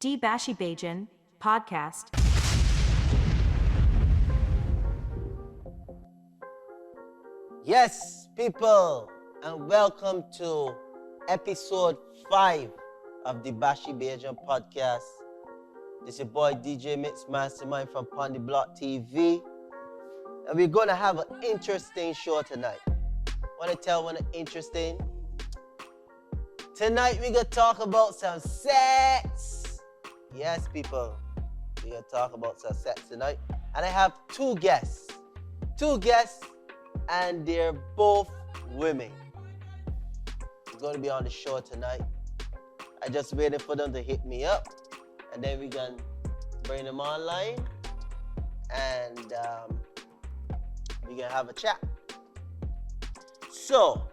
Bashy Bajan podcast. Yes, people, and welcome to episode 5 of the Bashy Bajan podcast. This is your boy DJ Mix Mastermind from Pondy Block TV, and we're gonna have an interesting show tonight. Wanna tell one interesting? Tonight we're gonna talk about some sex. Yes, people, we're gonna talk about some sex tonight, and I have two guests, and they're both women. They're gonna be on the show tonight. I just waited for them to hit me up, and then we gonna bring them online, and we gonna have a chat. So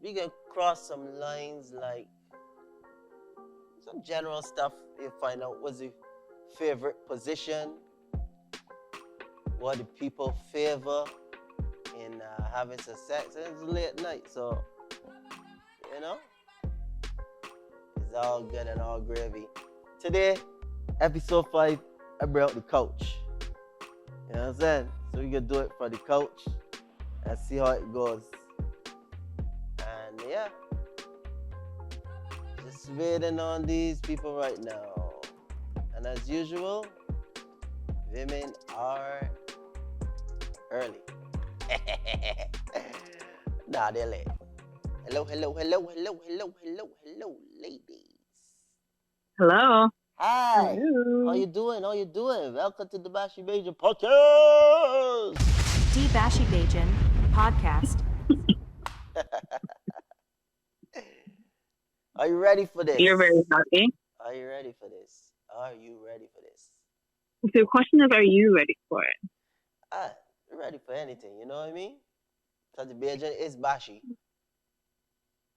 we gonna cross some lines, like some general stuff. You find out what's your favorite position, what do people favor in having some sex. And it's late night, so you know, it's all good and all gravy. Today, episode 5, I brought the couch. You know what I'm saying? So we can do it for the couch and see how it goes. And yeah, just waiting on these people right now. And as usual, women are early. Nah, they're late. Hello, ladies. Hello. Hi. Hello. How you doing? Welcome to the Bashy Major podcast. Bashy Bajan podcast. Are you ready for this? You're very happy. Are you ready for this? The question is, are you ready for it? I'm ready for anything, you know what I mean? Because the Bajan is Bashy.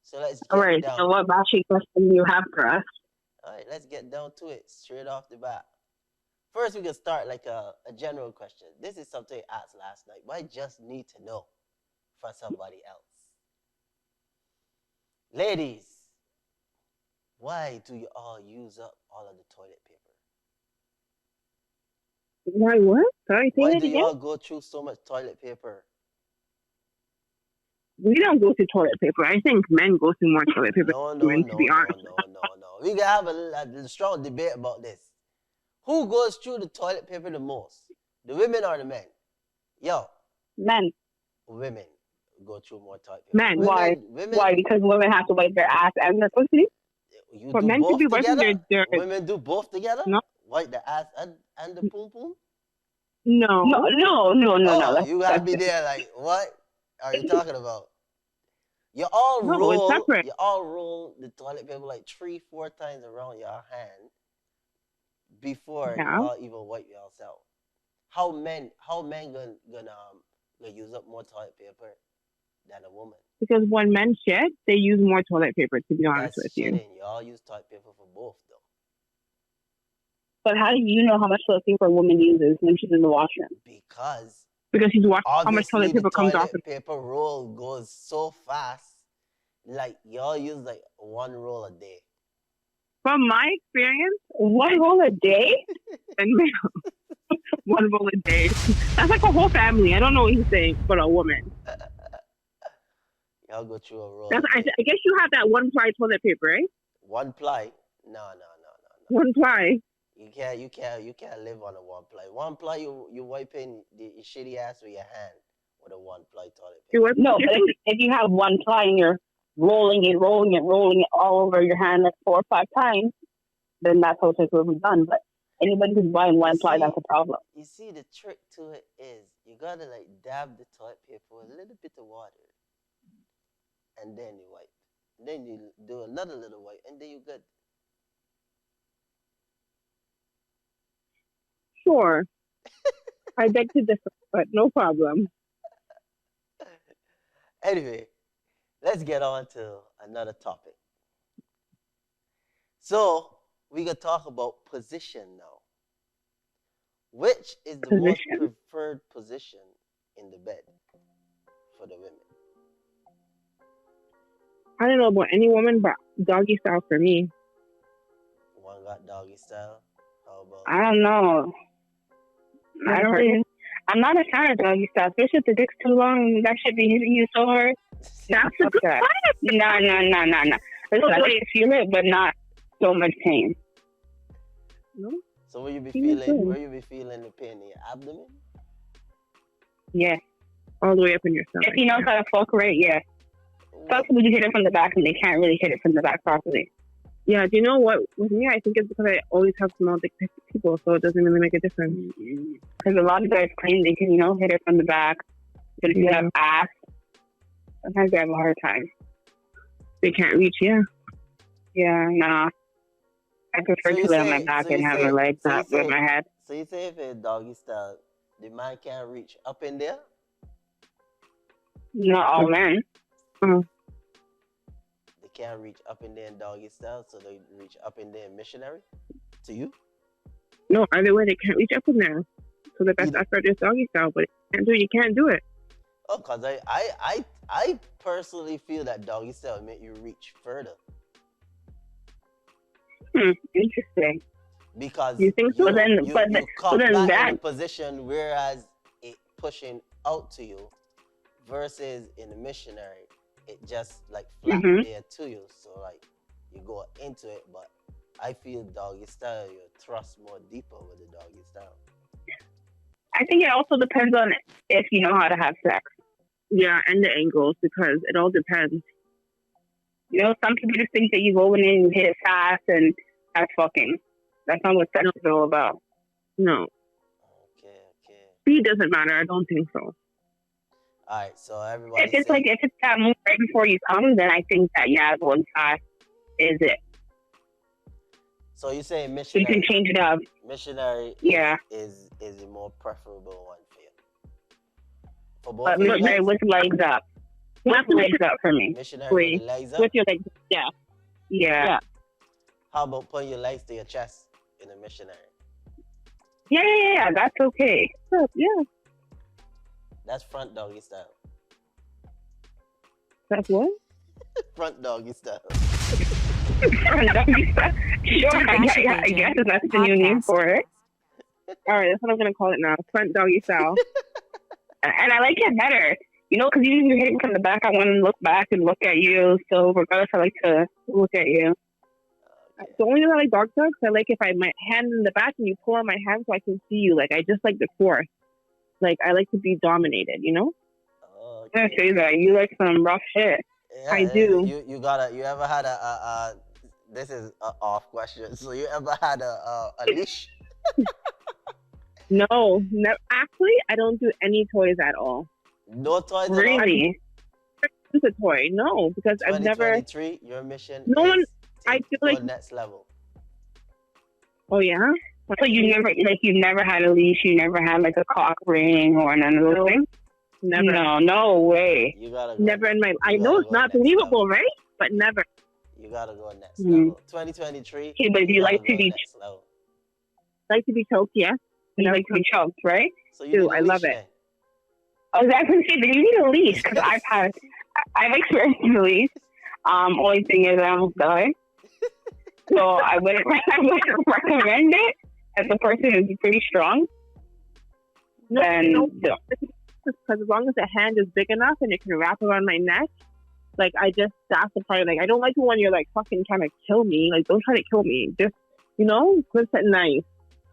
So let's get All right. down. So what Bashy question do you have for us? All right, let's get down to it straight off the bat. First, we can start like a general question. This is something I asked last night, but I just need to know from somebody else. Ladies, why do you all use up all of the toilet paper? Why what? Sorry, say Why that do again. y'all go through so much toilet paper? We don't go through toilet paper. I think men go through more toilet paper No. than women, to be honest. We can have a strong debate about this. Who goes through the toilet paper the most? The women or the men? Yo. Men. Women go through more toilet paper. Men. Why? Why? Because women have to wipe their ass and their pussy? You For do men to both be wiping together? their Women do both together? No. Wipe the ass and the poom poom? No. Oh, you gotta be there like, what are you talking about? You all roll the toilet paper like 3-4 times around your hand before y'all even wipe yourself. How men gonna use up more toilet paper than a woman? Because when men shit, they use more toilet paper, to be honest with you. You all use toilet paper for both though. But how do you know how much toilet paper a woman uses when she's in the washroom? Because she's watching how much toilet paper comes off. The toilet paper roll goes so fast. Like, y'all use like 1 roll a day. From my experience, 1 roll a day? And 1 roll a day. That's like a whole family. I don't know what he's saying, but a woman. Y'all go through a roll. I guess you have that 1-ply toilet paper, right? 1 ply? No. 1 ply. You can't live on a 1 ply. 1 ply, you wiping the shitty ass with your hand with a 1 ply toilet paper. No, but if you have 1 ply and you're rolling it all over your hand like 4 or 5 times, then that's how it will be done. But anybody who's buying 1 ply, that's a problem. You see, the trick to it is you gotta like dab the toilet paper with a little bit of water, and then you wipe. Then you do another little wipe, and then you're good. Sure. I beg to differ, but no problem. Anyway, let's get on to another topic. So, we can talk about position now. Which is the most preferred position in the bed for the women? I don't know about any woman, but Doggy style for me. One got doggy style. How about I don't know. I don't really. I'm not a fan of doggy style, especially if the dick's too long. That should be hitting you so hard. That's a good that. No. Listen, I can feel it, but not so much pain. No? So will you be Feeling feeling? good. Where you be feeling the pain in your abdomen? Yeah. All the way up in your stomach. If he knows how to fuck right, yeah. Some people just hit it from the back and they can't really hit it from the back properly. Yeah, do you know what? With me, I think it's because I always have small dick people, so it doesn't really make a difference. Because a lot of guys claim they can, hit it from the back. But if you have ass, sometimes they have a hard time. They can't reach, yeah. Yeah, nah. I prefer to lay on my back and have my legs up with my head. So you say if it's doggy style, the man can't reach up in there? Not all men. They can't reach up in there in doggy style, so they reach up in there in missionary? To you? No, either way, they can't reach up in there. So the best effort is doggy style, but you can't do it. Oh, because I personally feel that doggy style make you reach further. Interesting. Because you think so? You come then back that in a position whereas it pushing out to you versus in the missionary, it just like flat there to you. So like you go into it, but I feel doggy style, you thrust more deeper with the doggy style. I think it also depends on if you know how to have sex. Yeah, and the angles, because it all depends. Some people just think that you go in and you hit it fast and that's fucking. That's not what sex is all about. No. Okay. Speed doesn't matter. I don't think so. All right, so everybody. If it's that move right before you come, then I think that going fast is it. So you say missionary? You can change it up. Missionary. Yeah. Is a more preferable one for you. For both. But missionary with legs up. With legs up for me. Missionary with the legs up. With your legs, yeah. Yeah. How about putting your legs to your chest in a missionary? Yeah. That's okay. Yeah. That's front doggy style. That's what? Front doggy style. Front doggy style. Sure, I guess that's the new name for it. All right, that's what I'm gonna call it now. Front doggy style. And I like it better. Because usually you're hitting from the back, I want to look back and look at you. So regardless, I like to look at you. Okay. The only reason I like dog sex, I like if I my hand in the back and you pull on my hand so I can see you. Like I just like the force. Like I like to be dominated, Okay. I'm gonna say that you like some rough shit. Yeah, I do. You ever had a this is an off question. So you ever had a leash? No, actually, I don't do any toys at all. No toys Really? It's a toy, no, because I've never. 2023, your mission. No one. I feel like next level. Oh yeah. So you never had a leash, you never had like a cock ring or none of those things? Never. No way. You gotta go. Never in my. I know it's not believable, right? But never. You gotta go next level. 2023. Okay, but you like to be choked, yeah. You like to be choked, right? So you I love it. I was actually saying that you need a leash because I've experienced a leash. Only thing is I almost died. So I wouldn't recommend it if the person is pretty strong. No. Because as long as the hand is big enough and it can wrap around my neck, like that's the part. Like I don't like it when you're like fucking trying to kill me. Like don't try to kill me. Just grip it nice.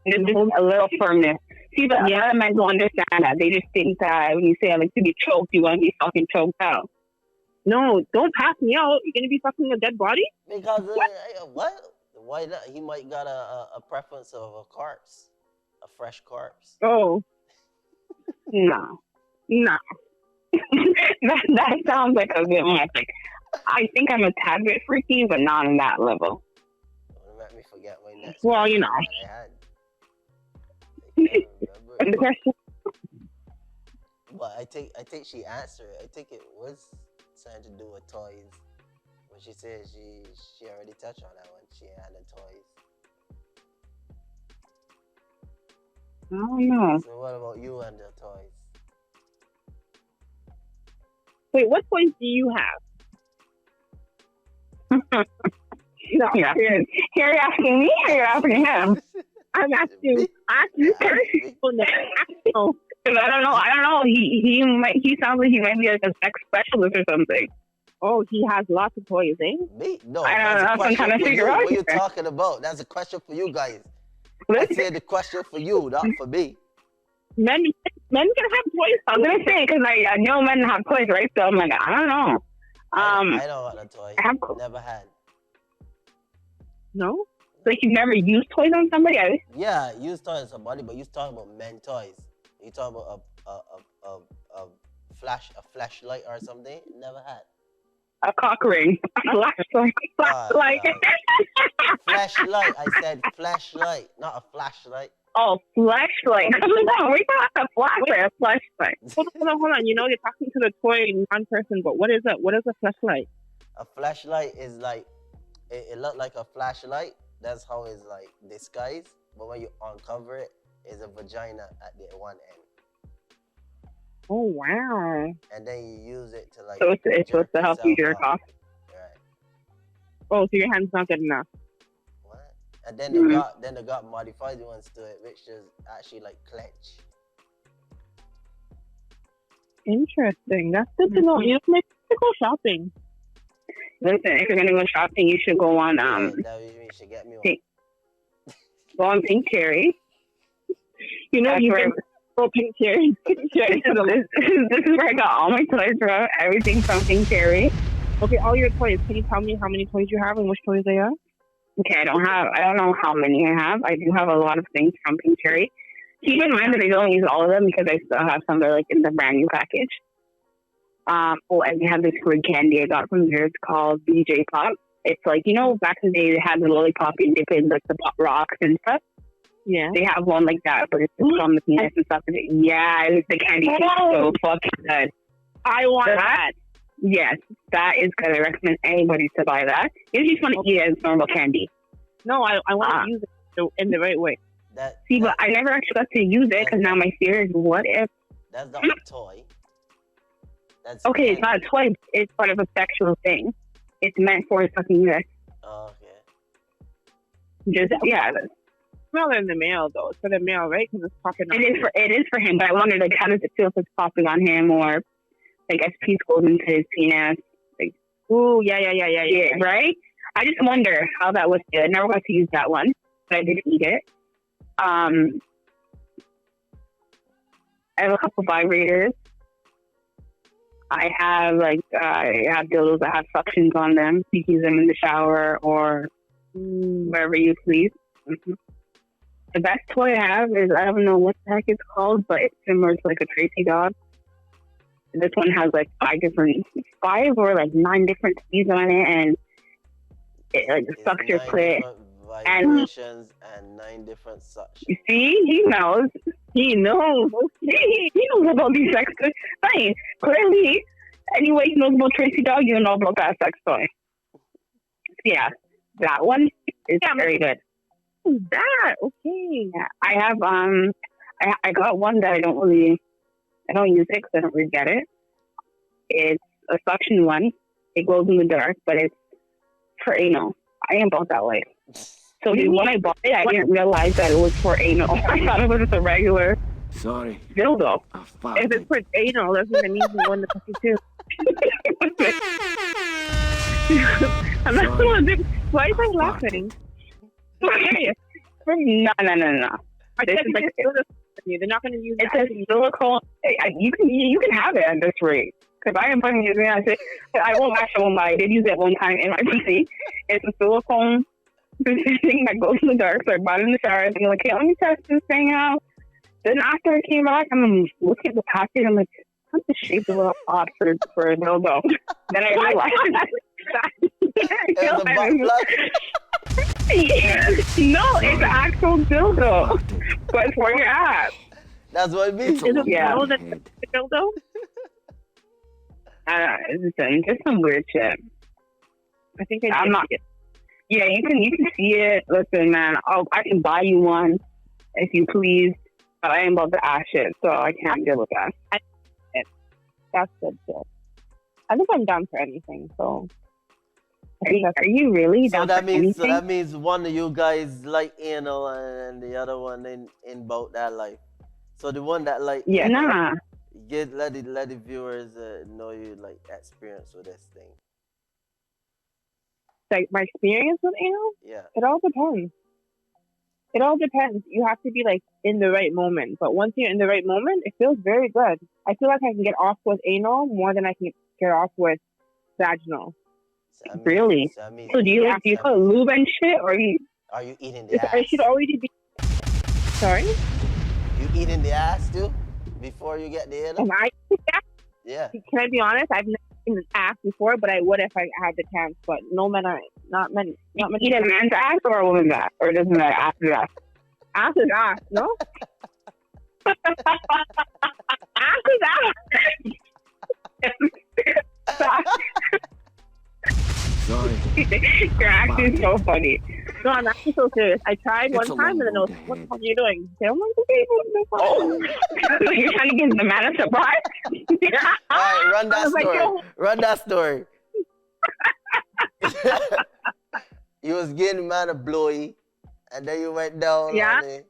Just a little firmness. See, but a lot of men don't understand that. They just think that when you say I like to be choked, you want to be fucking choked out. No, don't pass me out. You're gonna be fucking a dead body? Because what? Why not? He might got a preference of a corpse, a fresh corpse. Oh, no. that sounds like a bit much. Like, I think I'm a tad bit freaky, but not on that level. Don't let me forget my next. Well, The question. But I think she answered. I think it was something to do with toys. When she said she already touched on that one. She had the toys. I don't know. So what about you and the toys? Wait, what toys do you have? No, Here you're asking me or you're asking him? I'm asking you first. Oh, no. No. Because I don't know. He sounds like he might be like a sex specialist or something. Oh, he has lots of toys, eh? Me? No, I don't that's know. a I'm question trying to for you. figure out What are you here. talking about? That's a question for you guys. I said the question for you, not for me. Men can have toys. I was gonna say because I know men have toys, right? So I'm like, I don't know. I don't want a toy. I have Never had. No? like you've never used toys on somebody. Yeah, you was talking to somebody, but you was talking about men toys. You talking about a flashlight or something? Never had. A cock ring, a flashlight. Flashlight. I said flashlight, not a flashlight. Oh, flashlight. No, we got a flashlight. A flashlight. Hold on. You know, you're talking to the toy non-person, but what is it? What is a flashlight? A flashlight is like it looked like a flashlight. That's how it's like disguised. But when you uncover it, is a vagina at the one end. Oh wow! And then you use it to like. So it's supposed to help you jerk off. Right. Oh, so your hand's not good enough. What? And then they got modified ones to it, which is actually like clench. Interesting. That's good to know. You make to go shopping. Listen, if you're gonna go shopping, you should go on That you should get me one. go on Pink Cherry. You know, you can go Pink Cherry. This is where I got all my toys from. Everything from Pink Cherry. Okay, all your toys. Can you tell me how many toys you have and which toys they are? Okay, I don't know how many I have. I do have a lot of things from Pink Cherry. Keep in mind that I don't use all of them because I still have some that are like in the brand new package. And we have this squid candy I got from there. It's called BJ Pop. It's like, you know, back in the day they had the lollipop and dip in like the pop rocks and stuff. Yeah. They have one like that, but it's just on the penis and stuff. Yeah, the candy is so fucking good. I want that. Yes, that is good. I recommend anybody to buy that. You just want to eat it as normal candy. No, I want to use it in the right way. But I never actually got to use it because now my fear is what if... That's not a toy. That's okay, it's not a toy. It's part of a sexual thing. It's meant for fucking this. Oh, okay. Yeah. Smell it in the mail though. It's for the mail, right? Because it's popping. It is for him. But I wondered, like, how does it feel if it's popping on him, or like as peace goes into his penis? Like, ooh, yeah. Right. I just wonder how that would feel. I never got to use that one, but I did eat it. I have a couple vibrators. I have dildos that have suctions on them. You can use them in the shower or wherever you please. Mm-hmm. The best toy I have is, I don't know what the heck it's called, but it's similar to like a Tracy dog. This one has like 5 or 9 different speeds on it, and it like sucks your clit. Vibrations and 9 different suctions. You see, he knows. He knows about these sex toys. Fine. Clearly, anyway, he knows about Tracy Dog, you know about that sex toy. Yeah, that one is very good. That okay. I have I got one that I don't use it because I don't really get it. It's a suction one. It glows in the dark, but it's for anal. I am about that way. So when I bought it, I didn't realize that it was for anal. I thought it was just a regular dildo. If it's for anal, that's what I need one to fuck you too. I'm not going to. Why are you laughing? No. They're not going to use it. It's a silicone. You can have it at this rate. Because I am fucking using it. I won't buy. I did use it one time in my PC. It's a silicone thing that goes in the dark. So I bought it in the shower. And I'm like, okay, let me test this thing out. Then after I came back, I'm looking at the package. I'm like, what's the shape of a pot for a dildo? Then I realized no, it's an actual dildo. But it's where you're at. That's what it means. Is it the dildo? Just some weird shit. I think I'm not. Yeah, you can see it. Listen, man, I can buy you one if you please, but I am about to ash it, so I can't deal with that. That's good shit. I think I'm down for anything, so Are you really So down that for means anything? one of you guys like anal and the other one in bout that life. So the one that like Yeah. anal, Nah. let the viewers know you like experience with this thing. Like my experience with anal, Yeah. it all depends. It all depends. You have to be like in the right moment. But once you're in the right moment, it feels very good. I feel like I can get off with anal more than I can get off with vaginal. Really? So that means So do you like, do you that put means lube and shit, or you? are you eating the I should ass? already be. Sorry. You eating the ass too before you get the anal? Am I? Yeah. Can I be honest? I've never seen an ass before, but I would if I had the chance. But no men are not many. Not many. Eat a man's ass or a woman's ass, or doesn't matter after that? Ass is ass. No. Ass is ass. Sorry. You're actually so funny. No, I'm actually so serious. I tried It's one a time and then it was, long road what the ahead. fuck are you doing? I said, I'm like, okay, Oh, you're trying to give the man a surprise? All right, run I that was like, story. yo. Run that story. You was getting man a blowy, and then you went down Yeah. on it.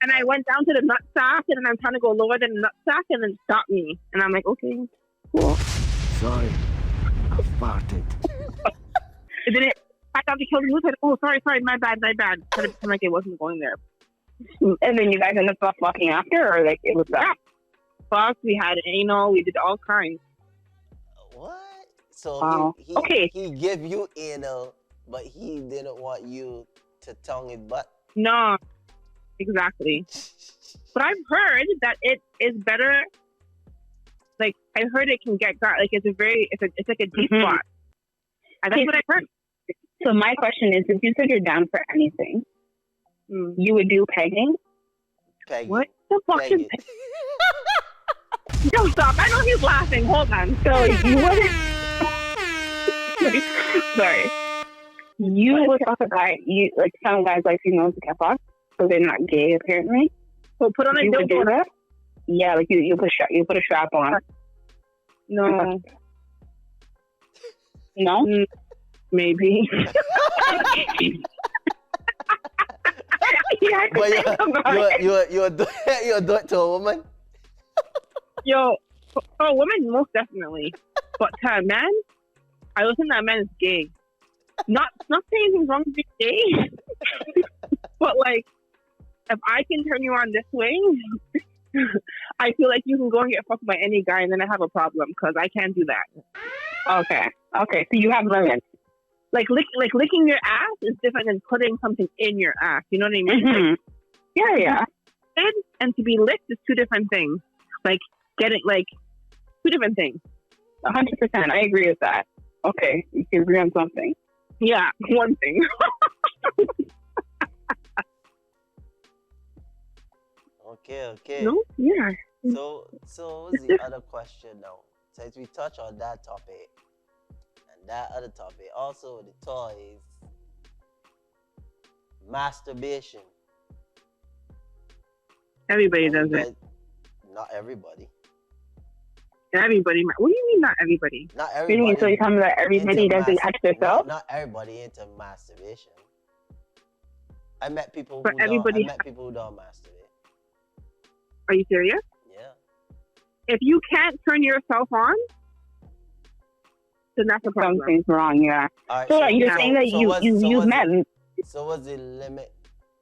And I went down to the nut sack and then I'm trying to go lower than the nut sack and then it stopped me. And I'm like, okay, cool. Sorry. I farted. And then I thought the killed me. I said, oh, sorry, my bad. Trying to pretend like it wasn't going there. And then you guys ended up fucking after, or like it was that? Fuck, we had anal, we did all kinds. What? So Wow. Okay. he gave you anal, but he didn't want you to tongue his butt. No, exactly. But I've heard that it is better. Like I heard it can get like it's like a deep Mhm. spot. And that's what I've heard. So my question is, if you said you're down for anything, you would do pegging? Peggy. What the fuck is Peggy. No, stop. I know he's laughing. Hold on. So you wouldn't. Sorry. You would fuck a guy. You like some guys like females to get fucked, so they're not gay apparently. So put on a You would do dildo. that? Yeah, like you put a strap on. No, No. maybe. Yeah, But you do it to a woman? Yo, for a woman, most definitely. But to a man, I don't think that man is gay. Not saying anything's wrong with being gay, but like, if I can turn you on this way, I feel like you can go and get fucked by any guy, and then I have a problem because I can't do that. Okay. So you have limits. Like licking your ass is different than putting something in your ass. You know what I mean? Mm-hmm. Yeah. Like, and to be licked is two different things. Like getting like two different things. 100%. I agree with that. Okay, you can agree on something. Yeah, one thing. Okay. No? Yeah. So what's the other question now? Since we touch on that topic and that other topic, also the toys, masturbation. Everybody does it. Not everybody. Everybody. What do you mean not everybody? Not You mean everybody. so you tell me that everybody into doesn't touch themselves? Not everybody into masturbation. I met people But who don't. I everybody- met people who don't masturbate. Are you serious? Yeah. If you can't turn yourself on, then that's a problem. Something's wrong, yeah. All right. So you're saying that you met So what's the limit?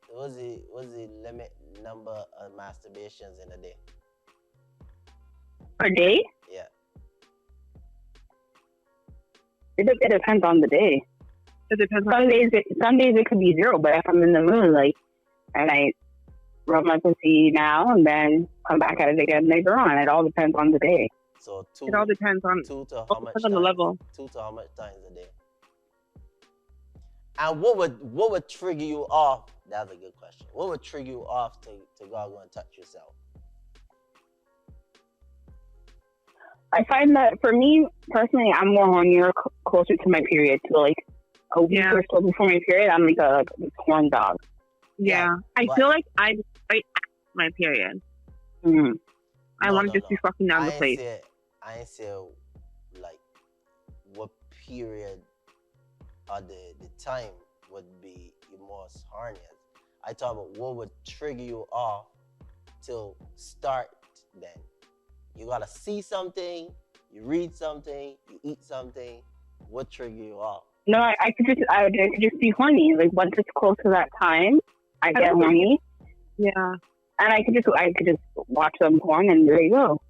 What's the limit number of masturbations in a day? per day? Yeah. It depends on the day. It depends on Some days it could be zero, but if I'm in the mood, like, and I rub my pussy now and then come back at it again later on, it all depends on the day. So it all depends on two to how all much depends on the times? level. 2 to how much times a day? And what would trigger you off? That's a good question. What would trigger you off to go and touch yourself? I find that for me personally, I'm more hornier closer to my period. So like a week or so before my period, I'm like a horn dog. Yeah. I feel like I'm right at my period. Mm-hmm. I want to just be fucking down the place. I ain't say like what period or the time would be your most horniest. I talk about what would trigger you off to start then. You gotta see something, you read something, you eat something. What trigger you off? No, I could just be horny. Like once it's close to that time, I get horny, Yeah. and I could just watch some porn, and there you go.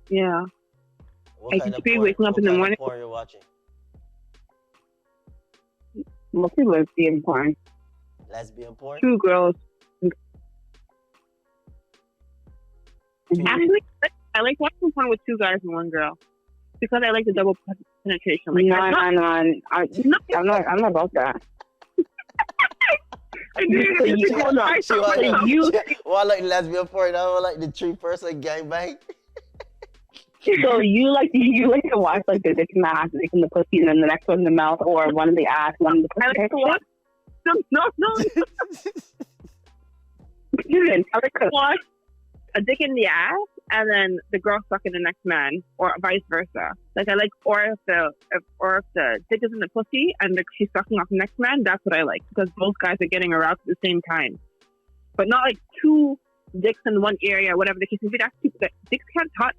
Yeah. What I kind could of be porn? waking up What in the kind of morning. porn you're watching? Mostly lesbian porn. Lesbian porn? Two girls. Two- Actually, I like watching porn with two guys and one girl because I like the double penetration. Like, No, I'm I'm not about that. I do. Hold on. She want like, you- want like lesbian porn. I want like the 3-person gangbang. So you like to watch like the dick in the ass, dick in the pussy, and then the next one in the mouth, or one in the ass, one in the I pussy. like to watch. No. Listen, I like to watch a dick in the ass and then the girl sucking the next man, or vice versa. Like I like, or if the dick is in the pussy and she's sucking off the next man, that's what I like because both guys are getting aroused at the same time, but not like two dicks in one area, whatever the case may be. That's too, dicks can't touch,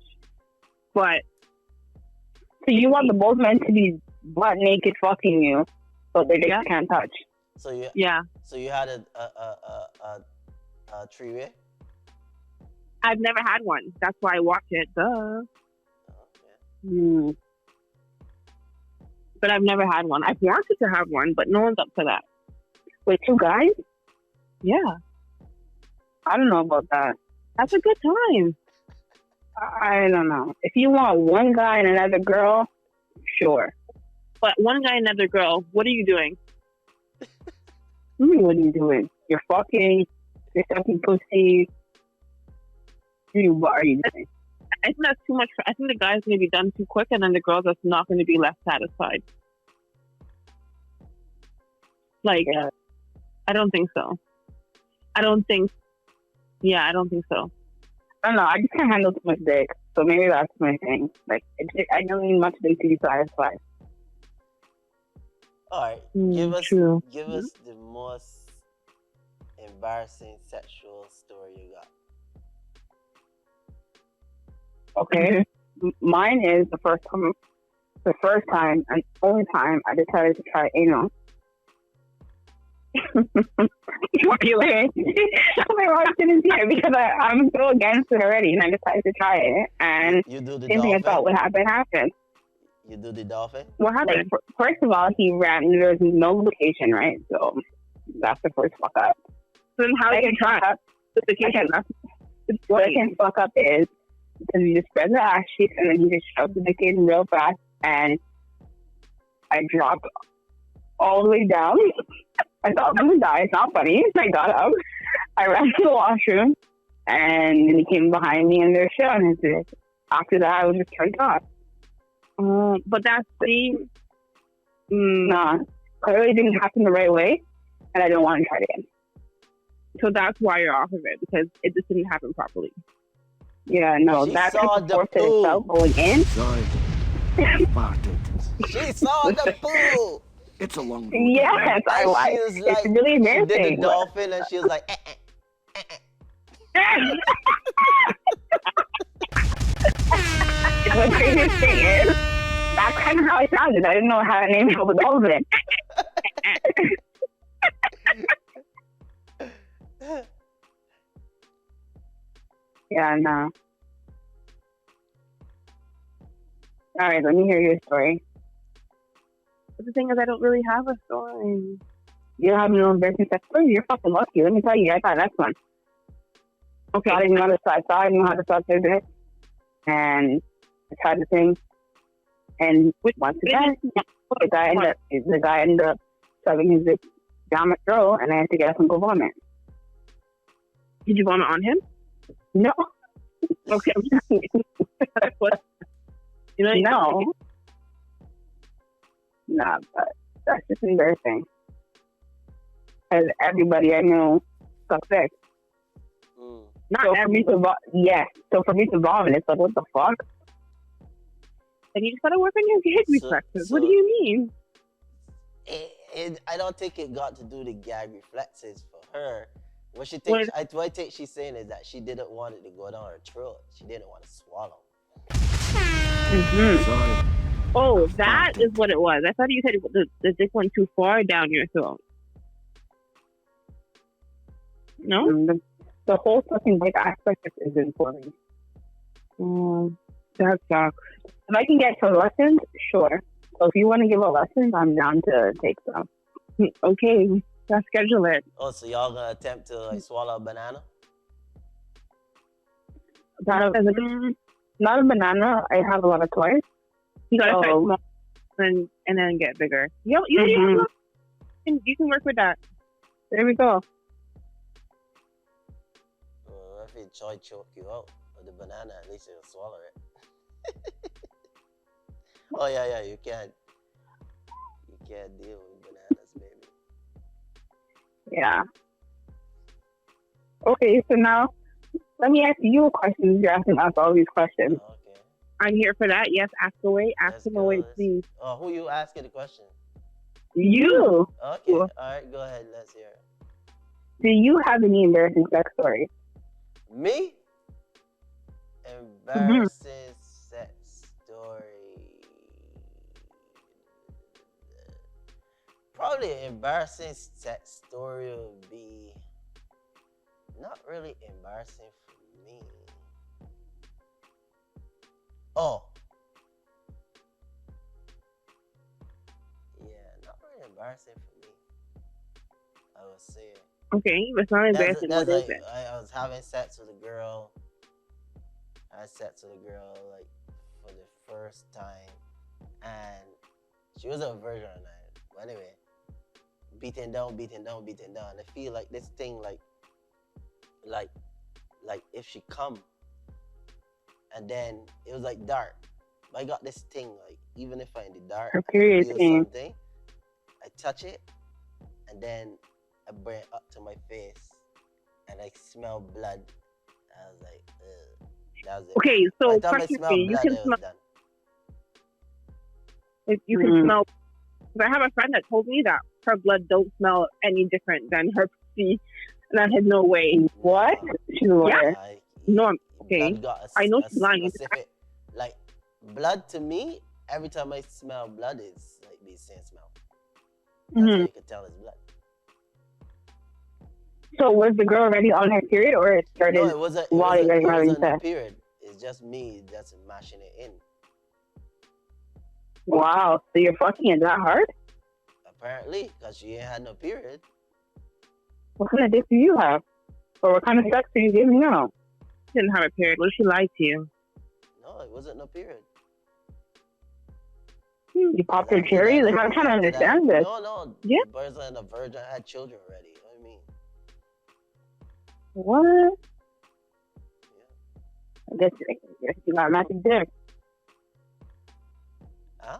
but so you want the both men to be butt naked fucking you, but they just can't touch. So you yeah. so you had a three-way? I've never had one. That's why I watch it. Duh. Oh, yeah. Hmm. But I've never had one. I've wanted to have one, but no one's up for that. Wait, two guys? Yeah. I don't know about that. That's a good time. I don't know. If you want one guy and another girl, sure. But one guy and another girl, what are you doing? What are you doing? You're fucking. You're sucking pussy. What are you doing? I think that's too much. I think the guy's going to be done too quick, and then the girl's just not going to be left satisfied. Like, Yeah. I don't think so. I don't think so. I don't know. I just can't handle too much dick. So maybe that's my thing. Like, I don't need much dick to be satisfied. All right. True. Give us the most embarrassing sexual story you got. Okay. Mine is the first time and only time I decided to try anal. Why are you laughing? My wife didn't see it because I'm so against it already, and I decided to try it. And You do the same thing I thought dolphin? would happen. You do the dolphin? What happened? Like, first of all, he ran. There's no location, right? So that's the first fuck up. So then how do you try? The vacation. What I can fuck up is because you just spread the ass cheeks and then you just shove the dick in real fast, and I dropped all the way down. I thought I'm gonna die. It's not funny. I got up. I ran to the washroom, and then he came behind me and they're showing his dick. After that, I was just turned off. But that's the. Nah, clearly didn't happen the right way, and I don't want to try it again. So that's why you're off of it, because it just didn't happen properly. Yeah, no, She that saw type of the force in poo. itself going in. Sorry. I farted. She saw the poo. It's a long road. Yes, I And like. she was It's like, really she did the embarrassing. dolphin and she was like, The craziest thing is, that's kind of how I sounded. I didn't know how to name it the dolphin. Yeah, no. All right, let me hear your story. But the thing is, I don't really have a story. You don't have no embarrassing sex stories? You're fucking lucky. Let me tell you, I got that's one. Okay. I didn't know how to suck their dick. And I tried the thing. And once again, the guy ended up shoving his dick down my throat, and I had to get up and go vomit. Did you vomit on him? No. Okay. You know, No. Nah, but that's just embarrassing. Because everybody I know sucks dick. not So for me to so for me to vomit, it's like, what the fuck? And you just gotta work on your gig reflexes. What do you mean? I don't think it got to do the gag reflexes for her. What she What thinks, what I think she's saying is that she didn't want it to go down her throat. She didn't want to swallow. Mm-hmm. Sorry. Oh, I that farted. is what it was. I thought you said the dick went too far down your throat. No? The whole fucking dick aspect is important. That sucks. If I can get some lessons, sure. So if you want to give a lesson, I'm down to take some. Okay, let's schedule it. Oh, so y'all gonna attempt to like swallow a banana? Not a banana. I have a lot of toys. You gotta start Oh. small and then get bigger. You can work with that. There we go. If it try choke you out with the banana, at least you'll swallow it. Oh yeah, you can't deal with bananas, baby. Yeah. Okay, so now let me ask you a question. You're asking us all these questions. Okay. I'm here for that. Yes, ask away. Ask Let's him go, away, let's- please. Oh, who you asking the question? You, Okay, all right, go ahead. Let's hear it. do you have any embarrassing sex stories? Me? Embarrassing sex story. Probably an embarrassing sex story would be not really embarrassing for me. Oh. Yeah, not really embarrassing for me. I would say. Okay, it's not embarrassing. That's What is like it? I was having sex with a girl. I had sex with a girl like for the first time, and she was a virgin at night. But anyway, beating down. I feel like this thing like if she come, and then it was like dark. But I got this thing like even if I'm in the dark, Her I can period feel pain. something. I touch it, and then I bring it up to my face, and I smell blood. I was like, ugh. That was it. Okay, By so the time I question for smelled you. You blood, can it was smell. done. You can smell. 'Cause I have a friend that told me that her blood don't smell any different than her pussy, and I had no way. What? She's a liar. No, I'm okay. Blood got I know she's lying. specific, like blood to me. Every time I smell blood, it's like the same smell. That's how you can tell it's blood. So was the girl already on her period, or it started No, it wasn't. It while you guys wasn't, were it having wasn't a sex? period. It's just me just mashing it in. Wow. So you're fucking it that hard? Apparently, because she ain't had no period. What kind of dick do you have? Or what kind of sex are you giving now? She didn't have a period. What if she lied to you? No, it wasn't no period. You popped her cherry? Like, I'm trying to understand this. No. Yeah. The person, a virgin, had children already. You know what I mean? What? Yeah. I guess you got a magic dick. Huh?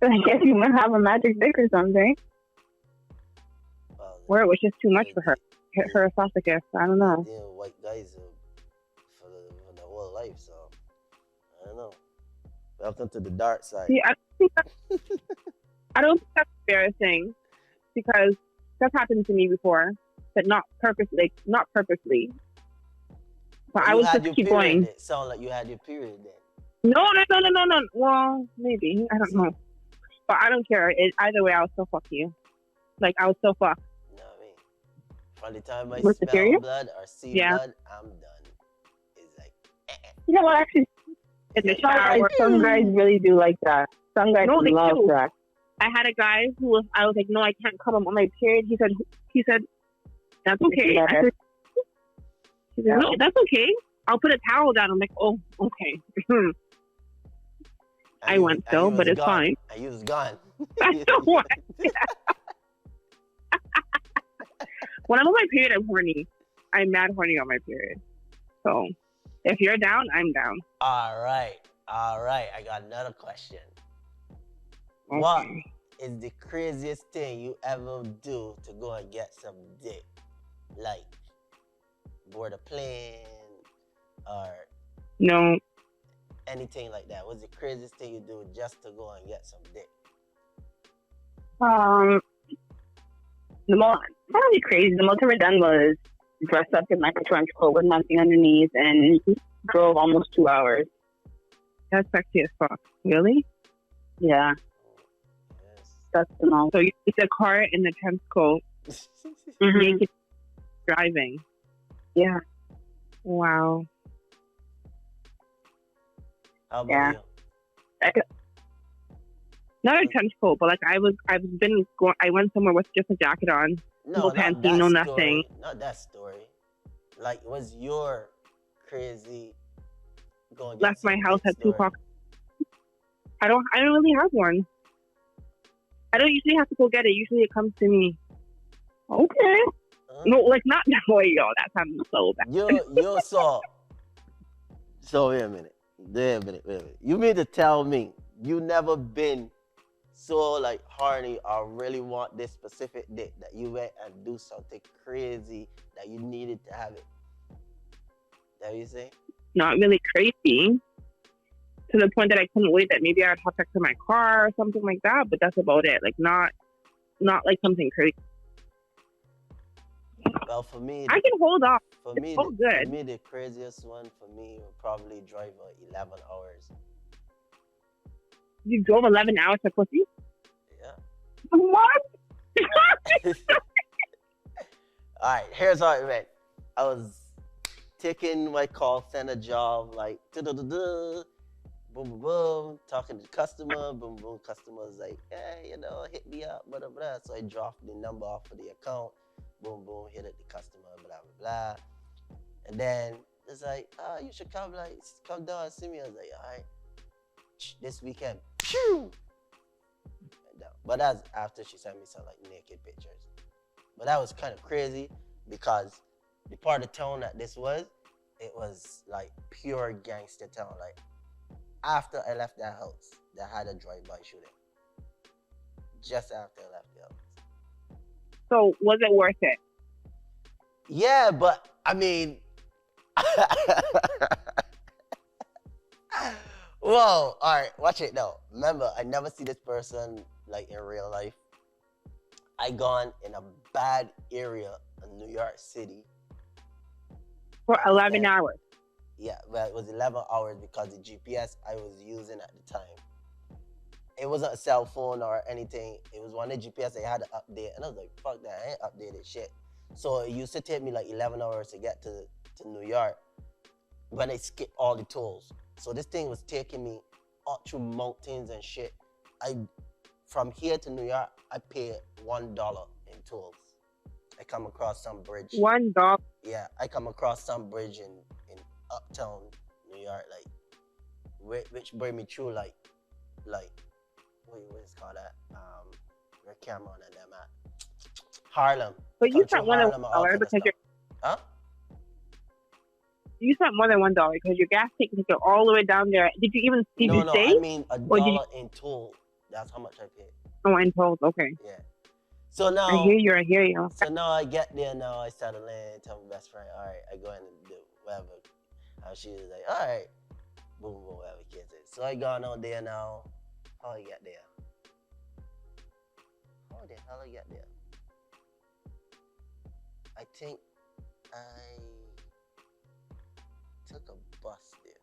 So I guess you must have a magic dick or something. Well, Where it was just too much for her. Hit her esophagus. I don't know. dealing with white guys for the whole life, so I don't know. Welcome to the dark side. See, I don't think that's embarrassing because that's happened to me before, but not purposely. But I you would had just your keep period. going. It sounded like you had your period then. No. Well, maybe I don't know, but I don't care. Either way, I'll still fuck you. Like I'll still fuck. You know what I mean? From the time I With the smell period? blood or see Yeah. blood, I'm done. It's like, You know what? Actually, In the some shower. guys really do like that. Some guys No, they love do. that. I had a guy who was. I was like, no, I can't come on my period. He said, that's okay. I said, he said, no, that's okay. I'll put a towel down. I'm like, oh, okay. I went and you though, was but it's gone. fine. And you was gone. I don't want. When I'm on my period, I'm horny. I'm mad horny on my period. So if you're down, I'm down. All right. I got another question. What is the craziest thing you ever do to go and get some dick? Like board a plane or No, anything like that? What's the craziest thing you do just to go and get some dick? Um, the most, not really crazy. The most I ever done was dressed up in like a trench coat with nothing underneath and drove almost 2 hours. That's sexy as fuck. Really? Yeah, Yes. that's the most. So you take the car in the trench coat, Mhm. naked driving. Yeah, Wow. How about Yeah. you? Not a trench coat, but like I went somewhere with just a jacket on, No, no not panty, that no story. nothing. Not that story. Like, was your crazy going to get Left my some house dick at 2 story? o'clock. I don't really have one. I don't usually have to go get it. Usually it comes to me. okay. Huh? No, like not that way, yo. That sounds so bad. You saw. So wait a minute. Wait a minute. You mean to tell me you never been so like horny or really want this specific dick that you went and do something crazy that you needed to have it? That what you say? Not really crazy. To the point that I couldn't wait that maybe I'd have sex in my car or something like that, but that's about it. Like not like something crazy. Well, for me, I can hold off. for It's me, all good. for me, the craziest one for me would probably drive 11 hours. You drove 11 hours to pussy? Yeah. What? All right, here's how it went. I was taking my call center job, like, boom, boom, boom, talking to the customer, boom, boom. Customer's like, hey, hit me up, blah, blah, blah. So I dropped the number off of the account, boom, boom, hit it the customer, blah, blah, blah. And then it's like, you should come down and see me. I was like, all right, this weekend. Phew! But that's after she sent me some like naked pictures. But that was kind of crazy because the part of town that this was, it was like pure gangster town. Like after I left that house, they had a drive-by shooting. Just after I left the house. So was it worth it? Yeah, but I mean, whoa! All right, watch it now. Remember, I never see this person like in real life. I gone in a bad area in New York City. For 11 Understand? hours. Yeah, well, it was 11 hours because the GPS I was using at the time, it wasn't a cell phone or anything. It was one of the GPS I had to update, and I was like, fuck that, I ain't updated shit. So it used to take me like 11 hours to get to New York when I skipped all the tolls. So this thing was taking me up through mountains and shit. From here to New York, I paid $1 in tolls. I come across some bridge. $1. Yeah, I come across some bridge in uptown New York, like which bring me through like what is called that? Where Cameron and them at? Harlem. But you Come through spent more than Harlem and all $1 kind of because stuff. Huh? you spent more than $1 because your gas tank took you all the way down there. Did you even see No, the stay? I mean Or did $1 in toll. That's how much I paid. Oh, in tolls. Okay. Yeah. So now I hear you. So now I get there now, I settle in, tell my best friend, all right, I go in and do whatever. And she was like, all right, boom, boom, whatever kids is. So I gone out there now. How I get there? How the hell I get there? I think I took a bus there.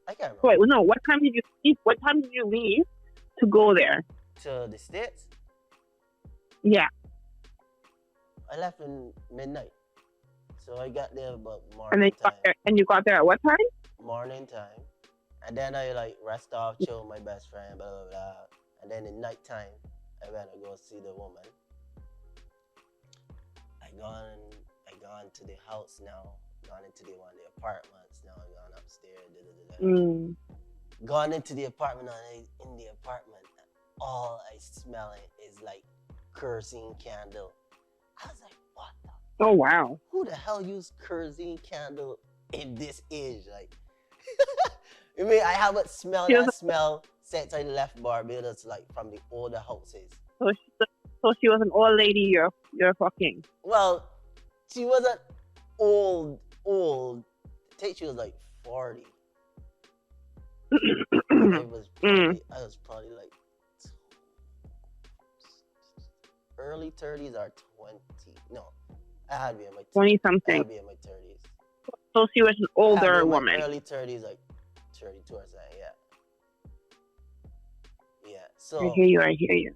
I can't remember. Wait, no. What time did you leave? What time did you leave to go there? To the States? Yeah. I left in midnight. So I got there about And morning then time. you got there at what time? Morning time. And then I like rest off, chill with my best friend, blah blah blah. And then in night time, I went to go see the woman. I gone to the house now, gone into the one of the apartments now, gone upstairs, Gone into the apartment and in the apartment, all I smelling is like kerosene candle. I was like, what the Oh wow. who the hell use kerosene candle in this age? Like, I mean, I haven't smelled that smell since I left Barbados, like from the older houses. So she was an old lady. You're fucking. Well, she wasn't old. I think she was like 40. I was probably like early 30s or 20. No, I had to be in my 20 I had something. to be in my 30s. So she was an I had to be older in my woman. early 30s, like 32 or something. Yeah. Yeah. I hear you.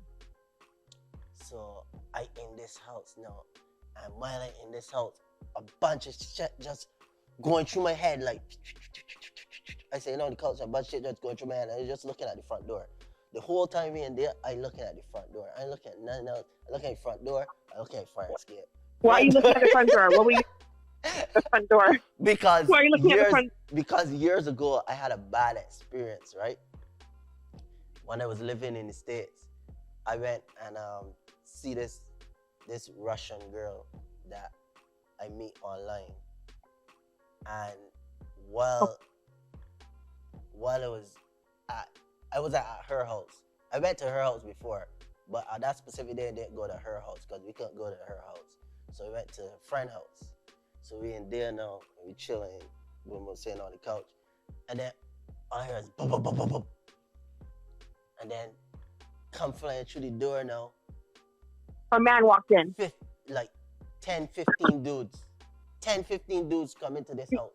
So I in this house now, and while I in this house, a bunch of shit just going through my head like. I say, the couch, a bunch of shit just going through my head. I was just looking at the front door. The whole time in there, I looking at the front door. I looking at nothing else. I looking at the front door. I looking at fire escape. Why are you looking at the front door? What were you at the front door? Because Why are you looking at the front? Because years ago I had a bad experience, right? When I was living in the States, I went and see this Russian girl that I meet online, and while I was at her house. I went to her house before, but that specific day I didn't go to her house because we couldn't go to her house. So we went to a friend's house. So we in there now, and we chilling when we're sitting on the couch. And then all I hear is boom, boom, boom, boom, boom. And then come flying through the door now. A man walked in. Like 10, 15 dudes. 10, 15 dudes come into this house.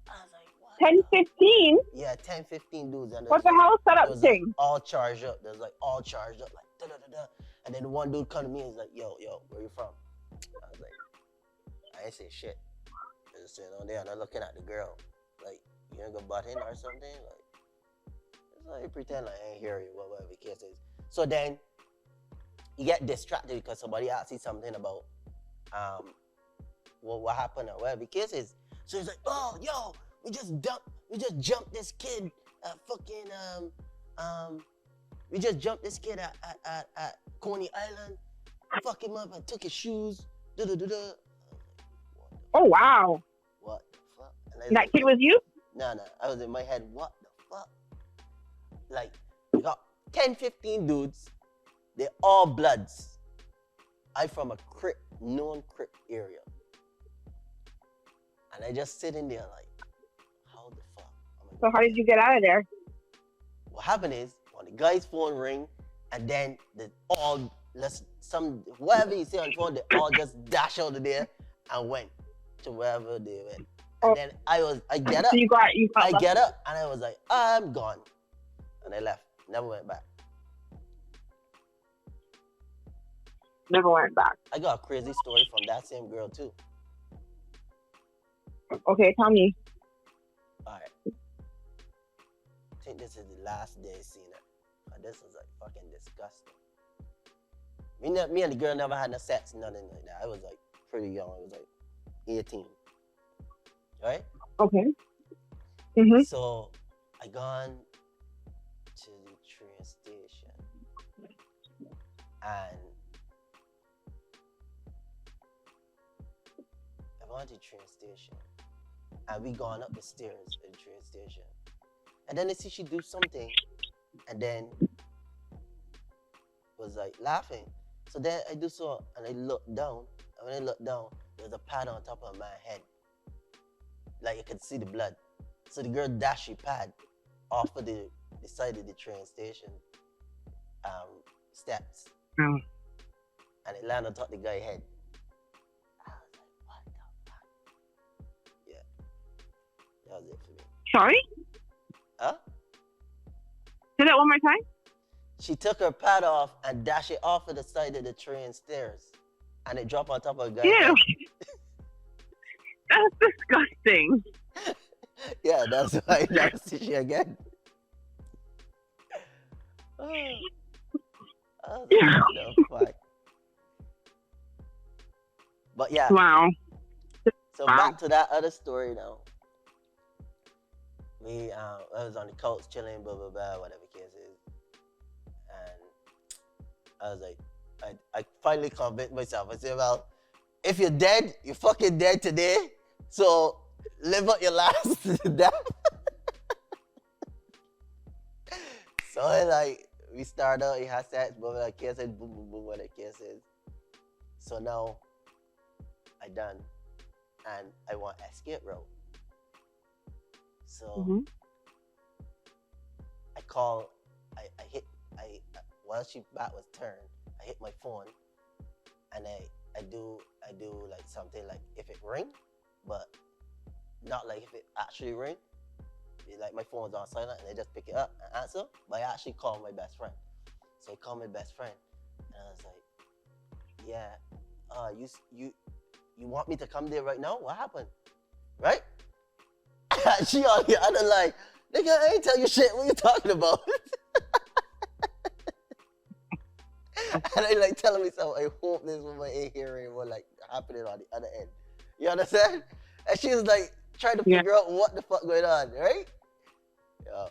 I was like, what? 10, 15? Yeah, 10, 15 dudes. And What the hell setup thing? Like, all charged up. There's like all charged up, like da-da-da-da. And then one dude come to me and he's like, yo, where you from? I was like, I ain't say shit. I just sitting on there and I'm looking at the girl. Like, you ain't gonna butt in or something? Like, it's like you pretend like I ain't hear you, whatever the case is. So then you get distracted because somebody asks you something about what happened or whatever the case is. So he's like, oh, yo, we just jumped this kid at fucking we just jumped this kid at Coney Island. Fuck him up and took his shoes. Da-da-da-da. Oh, wow. What the fuck? And that kid was you? No. I was in my head, what the fuck? Like, you got 10, 15 dudes. They're all bloods. I'm from a known crip area. And I just sitting there like, how the fuck? So how did you get out of there? What happened is, when the guy's phone ring, and then whatever you say on the phone, they all just dash out of there and went to wherever they went. And then I get up. So I get up and I was like, I'm gone. And I left. Never went back. Never went back. I got a crazy story from that same girl too. Okay, tell me. Alright. I think this is the last day I seen her. And this was like fucking disgusting. Me and the girl never had no sex, nothing like that. I was like pretty young. I was like 18. Right? Okay. Mm-hmm. So I gone to the train station and we gone up the stairs at the train station. And then I see she do something and then was like laughing. So then I do so and I look down. And when I look down, there's a pad on top of my head. Like you could see the blood. So the girl dashed the pad off of the side of the train station steps. Oh. And it landed on top of the guy's head. I was like, what the fuck? Yeah. That was it for me. Sorry? Huh? Say that one more time? She took her pad off and dashed it off of the side of the train stairs. And it dropped on top of a guy's head. That's disgusting. Yeah, that's why I never see she again. Oh, no, fuck. But yeah. Wow. So back to that other story now. I was on the couch chilling, blah blah blah, whatever the case is, and I was like, I finally convinced myself. I said, well, if you're dead, you're fucking dead today. So live out your last death. So we start out, he has sex, blah blah, kisses, boom boom boom, whatever the case is. So now I done, and I want escape route. So I while she back was turned, I hit my phone and I do like something like if it ring, but not like if it actually ring. Like my phone's on silent and I just pick it up and answer, but I actually call my best friend. So I call my best friend and I was like, yeah, you want me to come there right now? What happened? Right? She on the other line, nigga, I ain't tell you shit, what you talking about? And I like telling myself, I hope this was my hearing was like happening on the other end. You understand? And she was like trying to figure out what the fuck going on, right? Yo,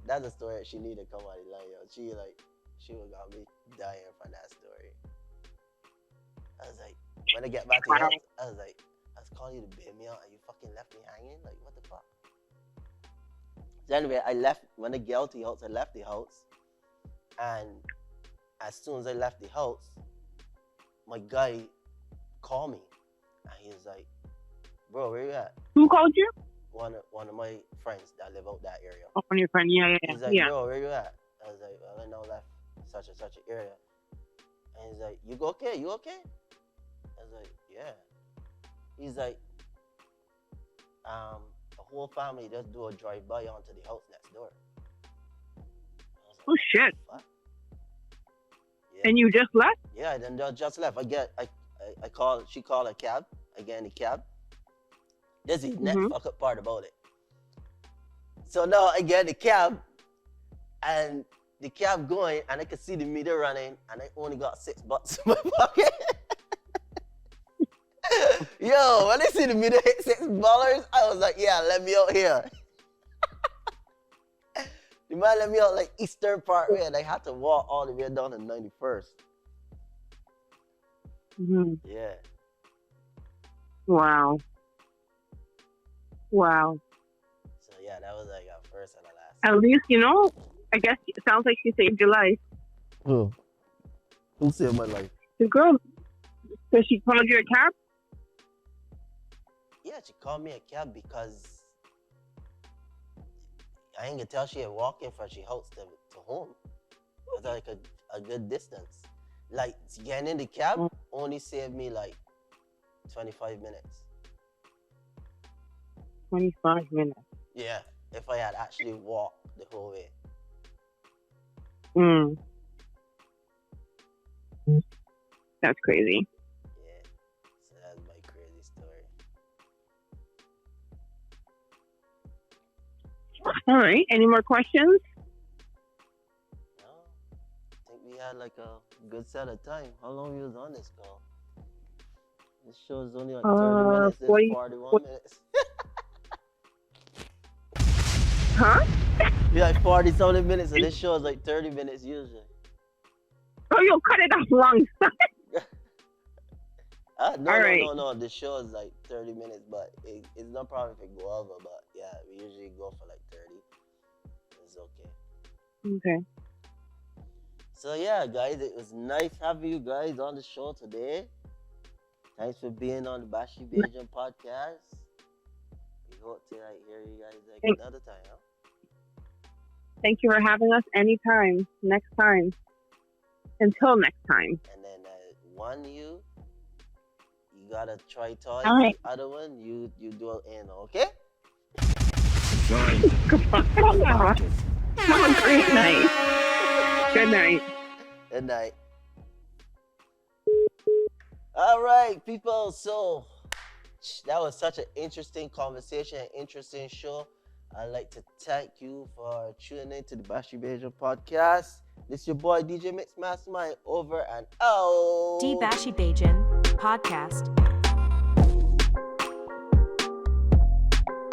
that's a story that she need to come on the line, yo. She would got me dying from that story. I was like, when I get back to the house, I was calling you to bail me out and you fucking left me hanging? Like, what the fuck? So anyway, I left, when I get out the house, I left the house. And as soon as I left the house, my guy called me. And he was like, bro, where you at? Who called you? One of my friends that live out that area. Oh, one of your friends. Yeah. He's like, bro, where you at? I was like, well, I know left such and such an area. And he's like, you okay? You okay? I was like, yeah. He's like, the whole family just do a drive-by onto the house next door. Oh shit! What? Yeah. And you just left? Yeah, I then just left. I call. She called a cab. I get in the cab. There's the next fuck up part about it. So now I get in the cab, and the cab going, and I can see the meter running, and I only got $6 in my pocket. Yo, when I see the meter hit $6, I was like, yeah, let me out here. The man let me out like Eastern Parkway, and I had to walk all the way down to 91st. Mm-hmm. Yeah. Wow. So yeah, that was like our first and our last. At least, I guess it sounds like she saved your life. Who? Who saved my life? The girl. So she called you a cab? Yeah, she called me a cab because I ain't gonna tell she had walking from she house to home. It was like a good distance. Like getting in the cab only saved me like 25 minutes. 25 minutes. Yeah, if I had actually walked the whole way. That's crazy. Yeah, so that's my crazy story. All right. Any more questions? No, I think we had like a good set of time. How long we was on this call? This show is only like 30 minutes. It's 41 minutes. Huh? Yeah, like 40-something minutes, and this show is like 30 minutes usually. Oh, you'll cut it off long. No. The show is like 30 minutes, but it's no problem if it go over. But yeah, we usually go for like 30. It's okay. Okay. So yeah, guys, it was nice having you guys on the show today. Thanks for being on the Bashy Bajan podcast. We hope to hear you guys another time, huh? Thank you for having us anytime. Next time. Until next time. And then you gotta try toys. All right. The other one, you do it in, okay? Fine. Have a great night. Good night. Good night. All right, people. So that was such an interesting conversation, an interesting show. I'd like to thank you for tuning in to the Bashy Bajan podcast. This is your boy DJ Mix Mastermind over and out. D Bashy Bajan Podcast.